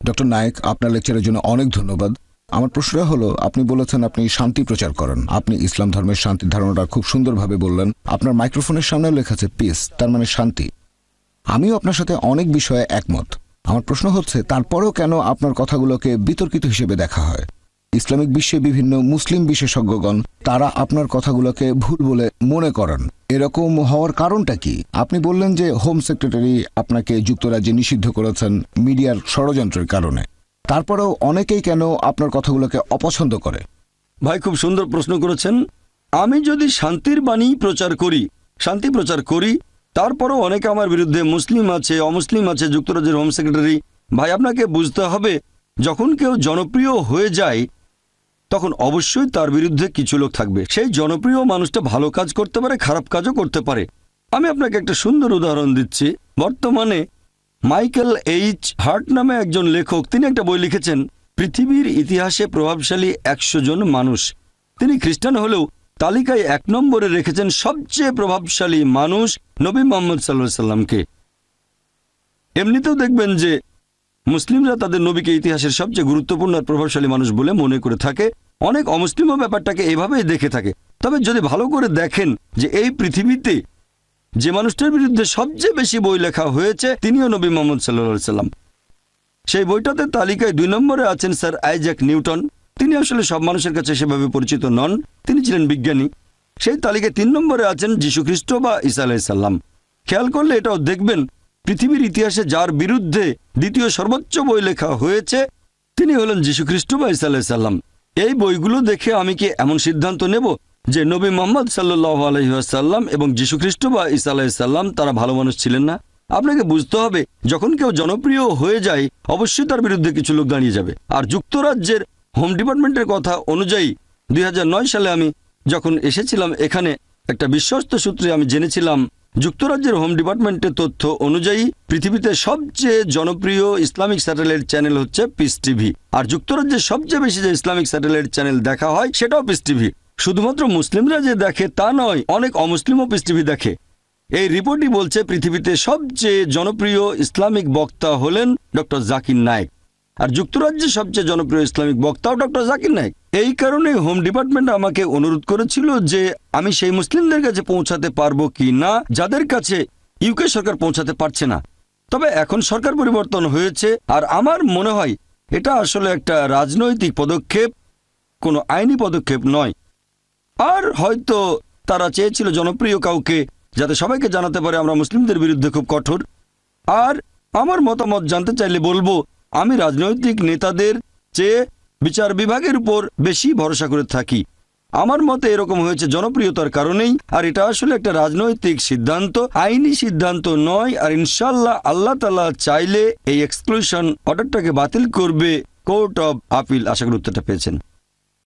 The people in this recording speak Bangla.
ডক্টর নায়েক, আপনার লেকচারের জন্য অনেক ধন্যবাদ। আমার প্রশ্নটা হলো, আপনি বলেছেন আপনি শান্তি প্রচার করেন, আপনি ইসলাম ধর্মের শান্তির ধারণাটা খুব সুন্দরভাবে বললেন। আপনার মাইক্রোফোনের সামনেও লেখা আছে পিস, তার মানে শান্তি। আমিও আপনার সাথে অনেক বিষয়ে একমত। আমার প্রশ্ন হচ্ছে, তারপরেও কেন আপনার কথাগুলোকে বিতর্কিত হিসেবে দেখা হয়? ইসলামিক বিশ্বে বিভিন্ন মুসলিম বিশেষজ্ঞগণ তারা আপনার কথাগুলোকে ভুল বলে মনে করেন। এরকম হওয়ার কারণটা কি? আপনি বললেন যে হোম সেক্রেটারি আপনাকে যুক্তরাজ্যে নিষিদ্ধ করেছেন মিডিয়ার ষড়যন্ত্রের কারণে। তারপরেও অনেকেই কেন আপনার কথাগুলোকে অপছন্দ করে? ভাই, খুব সুন্দর প্রশ্ন করেছেন। আমি যদি শান্তির বাণী প্রচার করি, শান্তি প্রচার করি, তারপরও অনেকে আমার বিরুদ্ধে, মুসলিম আছে, অমুসলিম আছে, যুক্তরাজ্যের হোম সেক্রেটারি। ভাই, আপনাকে বুঝতে হবে, যখন কেউ জনপ্রিয় হয়ে যায় তখন অবশ্যই তার বিরুদ্ধে কিছু লোক থাকবে। সেই জনপ্রিয় মানুষটা ভালো কাজ করতে পারে, খারাপ কাজও করতে পারে। আমি আপনাকে একটা সুন্দর উদাহরণ দিচ্ছি। বর্তমানে মাইকেল এইচ হার্ট নামে একজন লেখক, তিনি একটা বই লিখেছেন, পৃথিবীর ইতিহাসে প্রভাবশালী 100 জন মানুষ। তিনি খ্রিস্টান হলেও তালিকায় 1 নম্বরে রেখেছেন সবচেয়ে প্রভাবশালী মানুষ নবী মুহাম্মদ সাল্লাল্লাহু আলাইহি সাল্লামকে। এমনিতেও দেখবেন যে মুসলিমরা তাদের নবীকে ইতিহাসের সবচেয়ে গুরুত্বপূর্ণ আর প্রভাবশালী মানুষ বলে মনে করে থাকে। অনেক অমুসলিমও ব্যাপারটাকে এভাবেই দেখে থাকে। তবে যদি ভালো করে দেখেন যে এই পৃথিবীতে যে মানুষটার বিরুদ্ধে সবচেয়ে বেশি বই লেখা হয়েছে তিনিও নবী মুহাম্মদ সাল্লাল্লাহু আলাইহি সাল্লাম। সেই বইটাতে তালিকায় 2 নম্বরে আছেন স্যার আইজ্যাক নিউটন। তিনি আসলে সব মানুষের কাছে সেভাবে পরিচিত নন, তিনি ছিলেন বিজ্ঞানী। সেই তালিকায় 3 নম্বরে আছেন যীশু খ্রিস্ট বা ঈসা আলাইহিস সালাম। খেয়াল করলে এটাও দেখবেন, পৃথিবীর ইতিহাসে যার বিরুদ্ধে দ্বিতীয় সর্বোচ্চ বই লেখা হয়েছে তিনি হলেন যীশু খ্রিস্ট বা ঈসা আলাইহিস সালাম। এই বইগুলো দেখে আমি কি এমন সিদ্ধান্ত নেব যে নবী মুহাম্মদ সাল্লাল্লাহু আলাইহি ওয়াসাল্লাম এবং যীশু খ্রিস্ট বা ঈসা আলাইহিস সালাম তারা ভালো মানুষ ছিলেন না? আপনাকে বুঝতে হবে, যখন কেউ জনপ্রিয় হয়ে যায় অবশ্যই তার বিরুদ্ধে কিছু লোক দাঁড়িয়ে যাবে। আর যুক্তরাজ্যের হোম ডিপার্টমেন্টের কথা অনুযায়ী 2009 সালে আমি যখন এসেছিলাম এখানে, একটা বিশ্বস্ত সূত্রে আমি জেনেছিলাম যুক্তরাজ্যের হোম ডিপার্টমেন্টের তথ্য অনুযায়ী পৃথিবীতে সবচেয়ে জনপ্রিয় ইসলামিক স্যাটেলাইট চ্যানেল হচ্ছে পিস টিভি। আর যুক্তরাজ্যের সবচেয়ে বেশি যে ইসলামিক স্যাটেলাইট চ্যানেল দেখা হয় সেটাও পিস টিভি। শুধুমাত্র মুসলিমরা যে দেখে তা নয়, অনেক অমুসলিমও পিস টিভি দেখে। এই রিপোর্টই বলছে পৃথিবীতে সবচেয়ে জনপ্রিয় ইসলামিক বক্তা হলেন ডক্টর জাকির নায়েক। আর যুক্তরাজ্যের সবচেয়ে জনপ্রিয় ইসলামিক বক্তাও ডক্টর জাকির নায়েক। এই কারণে হোম ডিপার্টমেন্ট আমাকে অনুরোধ করেছিল যে আমি সেই মুসলিমদের কাছে পৌঁছাতে পারবো কি না যাদের কাছে ইউকে সরকার পৌঁছাতে পারছে না। তবে এখন সরকার পরিবর্তন হয়েছে আর আমার মনে হয় এটা আসলে একটা রাজনৈতিক পদক্ষেপ, কোনো আইনি পদক্ষেপ নয়। আর হয়তো তারা চেয়েছিল জনপ্রিয় কাউকে, যাতে সবাইকে জানাতে পারে আমরা মুসলিমদের বিরুদ্ধে খুব কঠোর। আর আমার মতামত জানতে চাইলে বলবো, আমি রাজনৈতিক নেতাদের চেয়ে বিচার বিভাগের উপর বেশি ভরসা করে থাকি। আমার মতে এরকম হয়েছে জনপ্রিয়তার কারণেই। আর এটা আসলে একটা রাজনৈতিক সিদ্ধান্ত, আইনি সিদ্ধান্ত নয়। আর ইনশাল্লাহ আল্লাহ তাআলা চাইলে এই এক্সক্লুশন অর্ডারটাকে বাতিল করবে কোর্ট অব আপিল। আশা করি উত্তরটা পেয়েছেন।